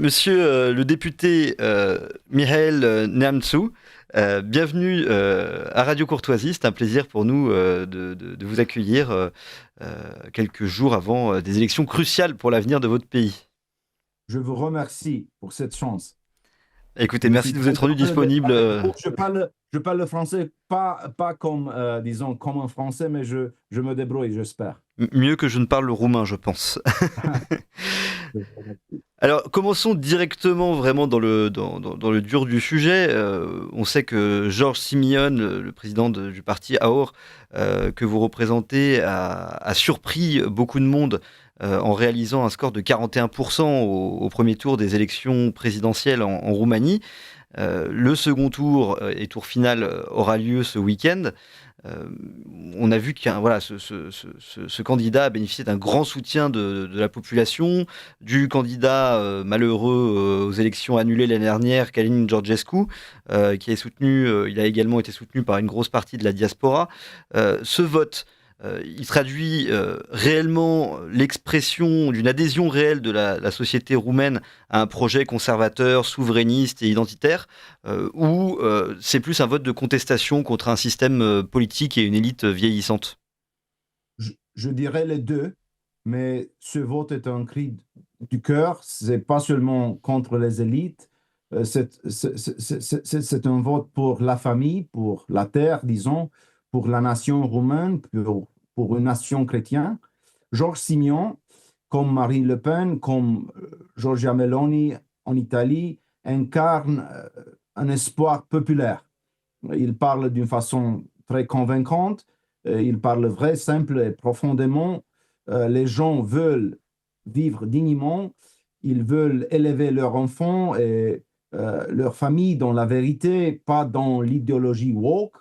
Monsieur le député Mihail Neamțu, bienvenue à Radio Courtoisie. C'est un plaisir pour nous de vous accueillir quelques jours avant des élections cruciales pour l'avenir de votre pays. Je vous remercie pour cette chance. Écoutez, Je merci suis de vous très être rendu heureux d'être disponible. avec vous. Je parle le français, pas comme, disons, comme un français, mais je me débrouille, j'espère. Mieux que je ne parle le roumain, je pense. Alors, commençons directement vraiment dans le dur du sujet. On sait que George Simion, le président du parti AOR, que vous représentez, a surpris beaucoup de monde en réalisant un score de 41% au premier tour des élections présidentielles en Roumanie. Le second tour et tour final aura lieu ce week-end. Euh, on a vu que voilà, ce candidat a bénéficié d'un grand soutien de la population, du candidat malheureux aux élections annulées l'année dernière, Călin Georgescu, il a également été soutenu par une grosse partie de la diaspora. Ce vote, il traduit réellement l'expression d'une adhésion réelle de la société roumaine à un projet conservateur, souverainiste et identitaire, ou c'est plus un vote de contestation contre un système politique et une élite vieillissante? Je dirais les deux, mais ce vote est un cri du cœur. C'est pas seulement contre les élites. C'est un vote pour la famille, pour la terre, disons, pour la nation roumaine, pour une nation chrétienne. Georges Simion, comme Marine Le Pen, comme Giorgia Meloni en Italie, incarne un espoir populaire. Il parle d'une façon très convaincante, il parle vrai, simple et profondément. Les gens veulent vivre dignement, ils veulent élever leurs enfants et leur famille dans la vérité, pas dans l'idéologie woke,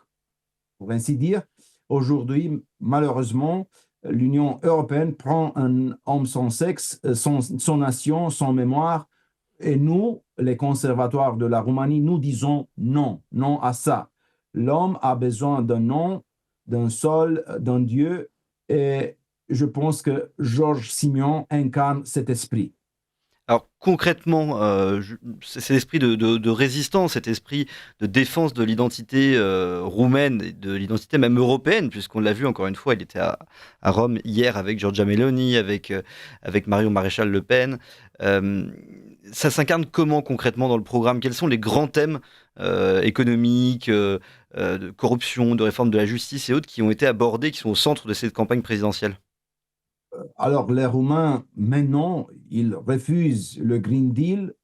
pour ainsi dire. Aujourd'hui, malheureusement, l'Union européenne prend un homme sans sexe, son nation, son mémoire, et nous, les conservateurs de la Roumanie, nous disons non, non à ça. L'homme a besoin d'un nom, d'un sol, d'un Dieu, et je pense que Georges Simion incarne cet esprit. Alors concrètement, c'est l'esprit de résistance, cet esprit de défense de l'identité roumaine et de l'identité même européenne, puisqu'on l'a vu encore une fois, il était à Rome hier avec Giorgia Meloni, avec Marion Maréchal Le Pen. Euh, Ça s'incarne comment concrètement dans le programme? Quels sont les grands thèmes économiques, de corruption, de réforme de la justice et autres qui ont été abordés, qui sont au centre de cette campagne présidentielle? Alors, les Roumains, maintenant, ils refusent le Green Deal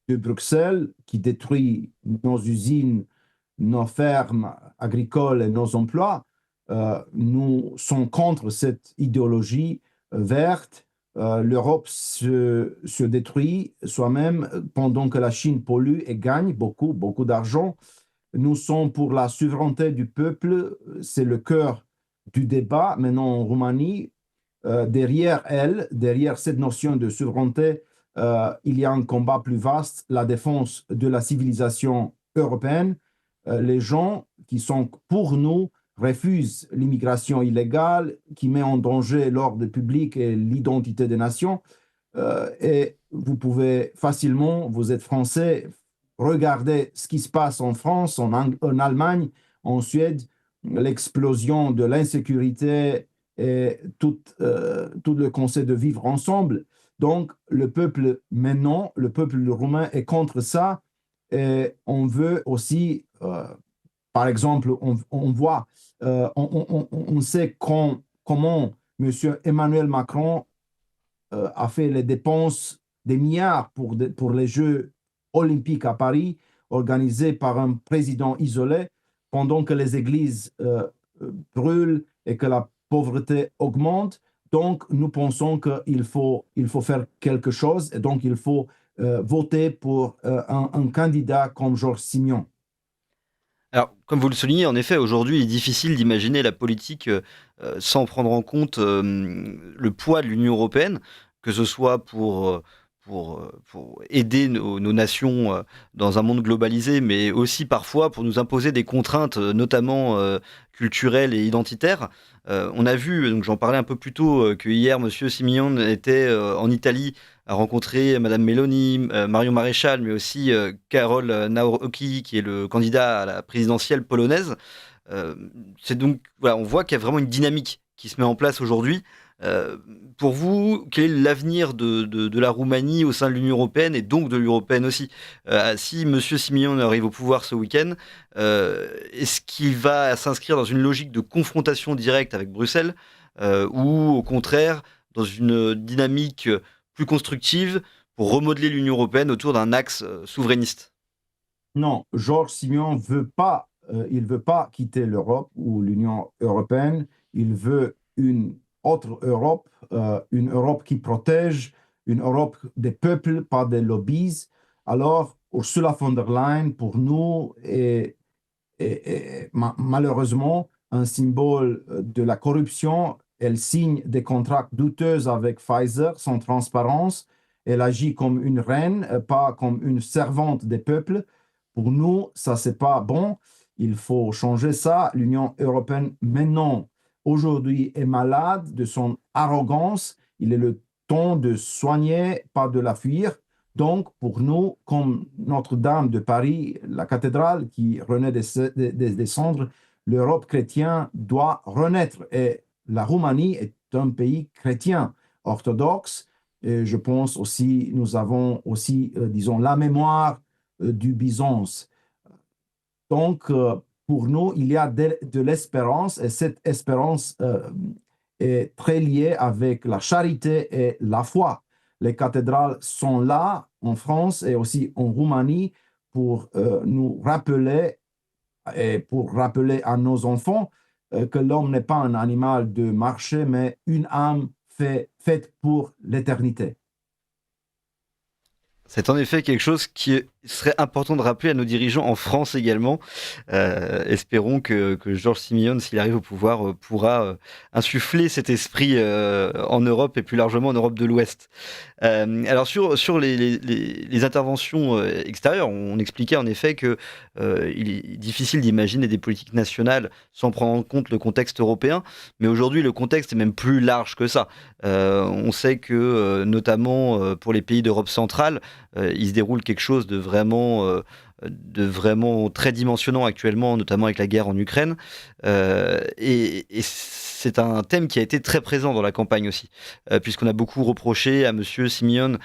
de Bruxelles qui détruit nos usines, nos fermes agricoles et nos emplois. Nous sommes contre cette idéologie verte. L'Europe se détruit soi-même pendant que la Chine pollue et gagne beaucoup, beaucoup d'argent. Nous sommes pour la souveraineté du peuple. C'est le cœur du débat maintenant en Roumanie. Derrière elle, derrière cette notion de souveraineté, il y a un combat plus vaste, la défense de la civilisation européenne. Les gens qui sont pour nous refusent l'immigration illégale qui met en danger l'ordre public et l'identité des nations. Et vous pouvez facilement, vous êtes français, regarder ce qui se passe en France, en Allemagne, en Suède, l'explosion de l'insécurité et tout le concept de vivre ensemble. Donc, le peuple maintenant, le peuple roumain est contre ça. Et on veut aussi, par exemple, on voit, on sait comment M. Emmanuel Macron a fait les dépenses des milliards pour les Jeux olympiques à Paris, organisés par un président isolé, pendant que les églises brûlent et que la pauvreté augmente. Donc, nous pensons qu'il faut faire quelque chose et donc il faut voter pour un candidat comme Georges Simion. Alors, comme vous le soulignez, en effet, aujourd'hui, il est difficile d'imaginer la politique sans prendre en compte le poids de l'Union européenne, que ce soit pour aider nos nations dans un monde globalisé, mais aussi parfois pour nous imposer des contraintes, notamment culturelles et identitaires. On a vu, donc j'en parlais un peu plus tôt, que hier, Monsieur Simion était en Italie a rencontré Madame Meloni, Marion Maréchal, mais aussi Karol Nawrocki, qui est le candidat à la présidentielle polonaise. Euh, c'est donc, voilà, on voit qu'il y a vraiment une dynamique qui se met en place aujourd'hui. Euh, pour vous, quel est l'avenir de la Roumanie au sein de l'Union européenne et donc de l'Union européenne aussi? Si Monsieur Simeon arrive au pouvoir ce week-end, est-ce qu'il va s'inscrire dans une logique de confrontation directe avec Bruxelles ou au contraire dans une dynamique plus constructive pour remodeler l'Union européenne autour d'un axe souverainiste? Non, Georges Simion il veut pas quitter l'Europe ou l'Union européenne. Il veut une autre Europe, une Europe qui protège, une Europe des peuples, pas des lobbies. Alors, Ursula von der Leyen, pour nous, est malheureusement un symbole de la corruption. Elle signe des contrats douteux avec Pfizer sans transparence. Elle agit comme une reine, pas comme une servante des peuples. Pour nous, ça, c'est pas bon. Il faut changer ça. L'Union européenne, maintenant, aujourd'hui, est malade de son arrogance. Il est le temps de soigner, pas de la fuir. Donc, pour nous, comme Notre-Dame de Paris, la cathédrale qui renaît des cendres, l'Europe chrétienne doit renaître. Et la Roumanie est un pays chrétien orthodoxe. Et je pense aussi, nous avons aussi, disons, la mémoire du Byzance. Donc, pour nous, il y a de l'espérance et cette espérance est très liée avec la charité et la foi. Les cathédrales sont là en France et aussi en Roumanie pour nous rappeler et pour rappeler à nos enfants que l'homme n'est pas un animal de marché, mais une âme faite pour l'éternité. C'est en effet quelque chose qui serait important de rappeler à nos dirigeants en France également. Espérons que Georges Simeone, s'il arrive au pouvoir, pourra insuffler cet esprit en Europe et plus largement en Europe de l'Ouest. Alors sur les interventions extérieures, on expliquait en effet que il est difficile d'imaginer des politiques nationales sans prendre en compte le contexte européen, mais aujourd'hui le contexte est même plus large que ça. On sait que notamment pour les pays d'Europe centrale, il se déroule quelque chose de vraiment très dimensionnant actuellement, notamment avec la guerre en Ukraine. Et c'est un thème qui a été très présent dans la campagne aussi, puisqu'on a beaucoup reproché à Monsieur Simeone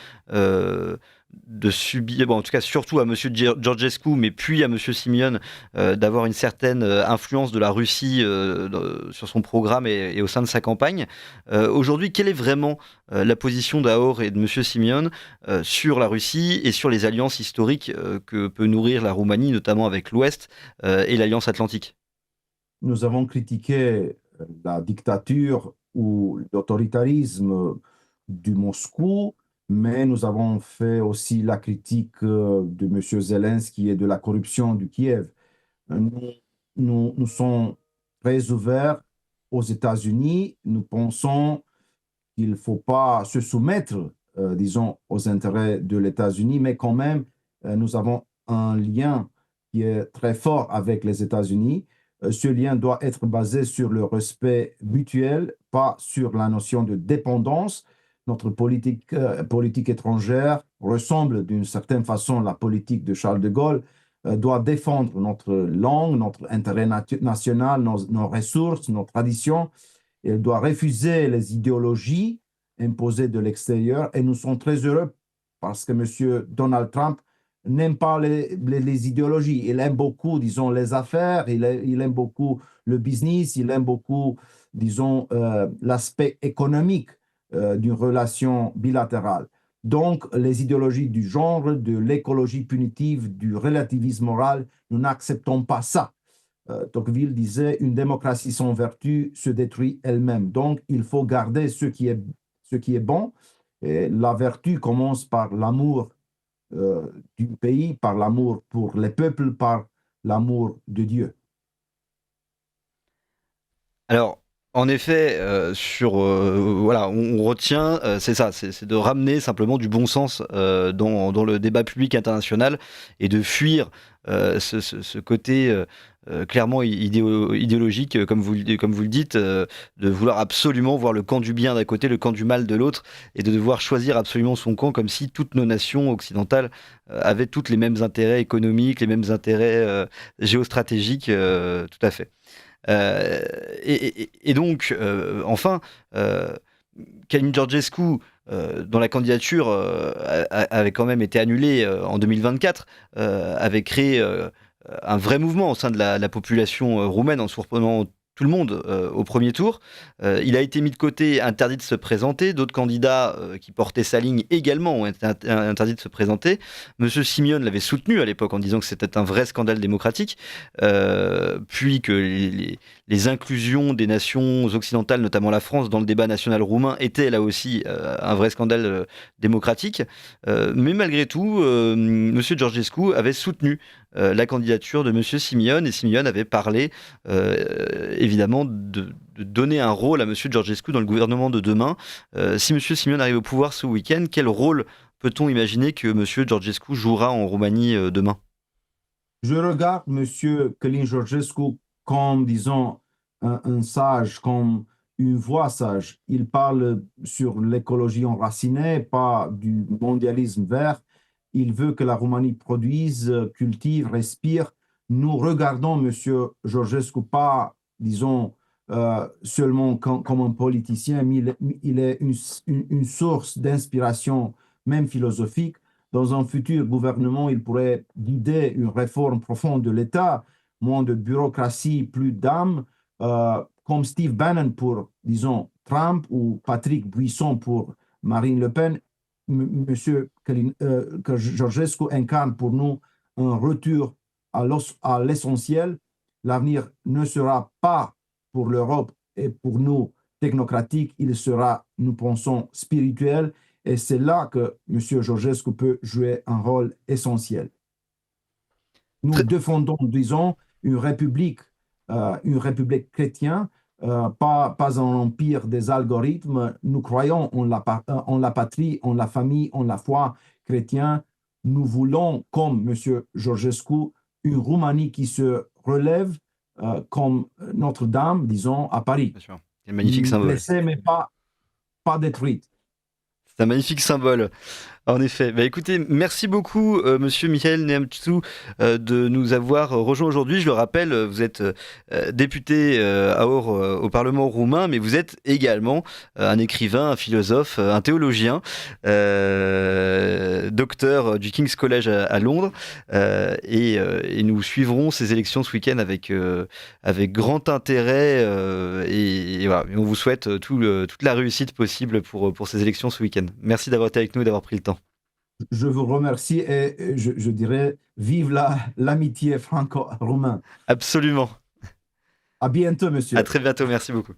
de subir, bon, en tout cas surtout à Monsieur Georgescu, mais puis à Monsieur Simeone, d'avoir une certaine influence de la Russie sur son programme et au sein de sa campagne. Aujourd'hui, quelle est vraiment la position d'Ahor et de Monsieur Simeone sur la Russie et sur les alliances historiques que peut nourrir la Roumanie, notamment avec l'Ouest et l'Alliance Atlantique? Nous avons critiqué la dictature ou l'autoritarisme du Moscou, mais nous avons fait aussi la critique de M. Zelensky et de la corruption du Kiev. Nous, nous sommes très ouverts aux États-Unis. Nous pensons qu'il ne faut pas se soumettre, disons, aux intérêts de l'États-Unis, mais quand même, nous avons un lien qui est très fort avec les États-Unis. Ce lien doit être basé sur le respect mutuel, pas sur la notion de dépendance. Notre politique étrangère ressemble d'une certaine façon à la politique de Charles de Gaulle, doit défendre notre langue, notre intérêt national, nos ressources, nos traditions. Elle doit refuser les idéologies imposées de l'extérieur. Et nous sommes très heureux parce que M. Donald Trump n'aime pas les idéologies. Il aime beaucoup, disons, les affaires, il aime beaucoup le business, il aime beaucoup, disons, l'aspect économique d'une relation bilatérale. Donc, les idéologies du genre, de l'écologie punitive, du relativisme moral, nous n'acceptons pas ça. Tocqueville disait, une démocratie sans vertu se détruit elle-même. Donc, il faut garder ce qui est bon. Et la vertu commence par l'amour du pays, par l'amour pour les peuples, par l'amour de Dieu. Alors, En effet, voilà, on retient, c'est ça, c'est de ramener simplement du bon sens dans le débat public international et de fuir ce côté clairement idéologique, comme vous le dites, de vouloir absolument voir le camp du bien d'un côté, le camp du mal de l'autre, et de devoir choisir absolument son camp, comme si toutes nos nations occidentales avaient toutes les mêmes intérêts économiques, les mêmes intérêts géostratégiques, tout à fait. Euh, et donc, enfin, euh, Calin Georgescu, dont la candidature avait quand même été annulée en 2024, avait créé un vrai mouvement au sein de la population roumaine en surprenant tout le monde au premier tour. Il a été mis de côté, interdit de se présenter. D'autres candidats qui portaient sa ligne également ont été interdits de se présenter. Monsieur Simeone l'avait soutenu à l'époque en disant que c'était un vrai scandale démocratique, puis que les inclusions des nations occidentales, notamment la France, dans le débat national roumain étaient là aussi un vrai scandale démocratique. Mais malgré tout, Monsieur Georgescu avait soutenu la candidature de Monsieur Simeone, et Simeone avait parlé évidemment de donner un rôle à Monsieur Georgescu dans le gouvernement de demain. Si Monsieur Simeone arrive au pouvoir ce week-end, quel rôle peut-on imaginer que Monsieur Georgescu jouera en Roumanie demain? Je regarde Monsieur Călin Georgescu comme, disons, un sage, comme une voix sage. Il parle sur l'écologie enracinée, pas du mondialisme vert. Il veut que la Roumanie produise, cultive, respire. Nous regardons Monsieur Georgescu pas, disons, seulement comme un politicien, mais il est une source d'inspiration, même philosophique. Dans un futur gouvernement, il pourrait guider une réforme profonde de l'État, moins de bureaucratie, plus d'âme, comme Steve Bannon pour, disons, Trump ou Patrick Buisson pour Marine Le Pen. Monsieur Georgescu incarne pour nous un retour à l'essentiel. L'avenir ne sera pas pour l'Europe et pour nous technocratique, il sera, nous pensons, spirituel. Et c'est là que M. Georgescu peut jouer un rôle essentiel. Nous Très- défendons, disons, une république chrétienne, pas un empire des algorithmes. Nous croyons en la patrie, en la famille, en la foi chrétienne. Nous voulons, comme M. Georgescu, une Roumanie qui se relève comme Notre-Dame, disons, à Paris. Bien sûr. C'est un magnifique symbole. Blessée, mais pas détruite. C'est un magnifique symbole. En effet. Bah, écoutez, merci beaucoup, monsieur Michael Neamțu, de nous avoir rejoints aujourd'hui. Je le rappelle, vous êtes député au Parlement roumain, mais vous êtes également un écrivain, un philosophe, un théologien, docteur du King's College à Londres. Et nous suivrons ces élections ce week-end avec grand intérêt. Et voilà, et on vous souhaite toute la réussite possible pour ces élections ce week-end. Merci d'avoir été avec nous et d'avoir pris le temps. Je vous remercie et je dirais vive l'amitié franco-roumaine. Absolument. À bientôt, À monsieur. très bientôt. Merci beaucoup.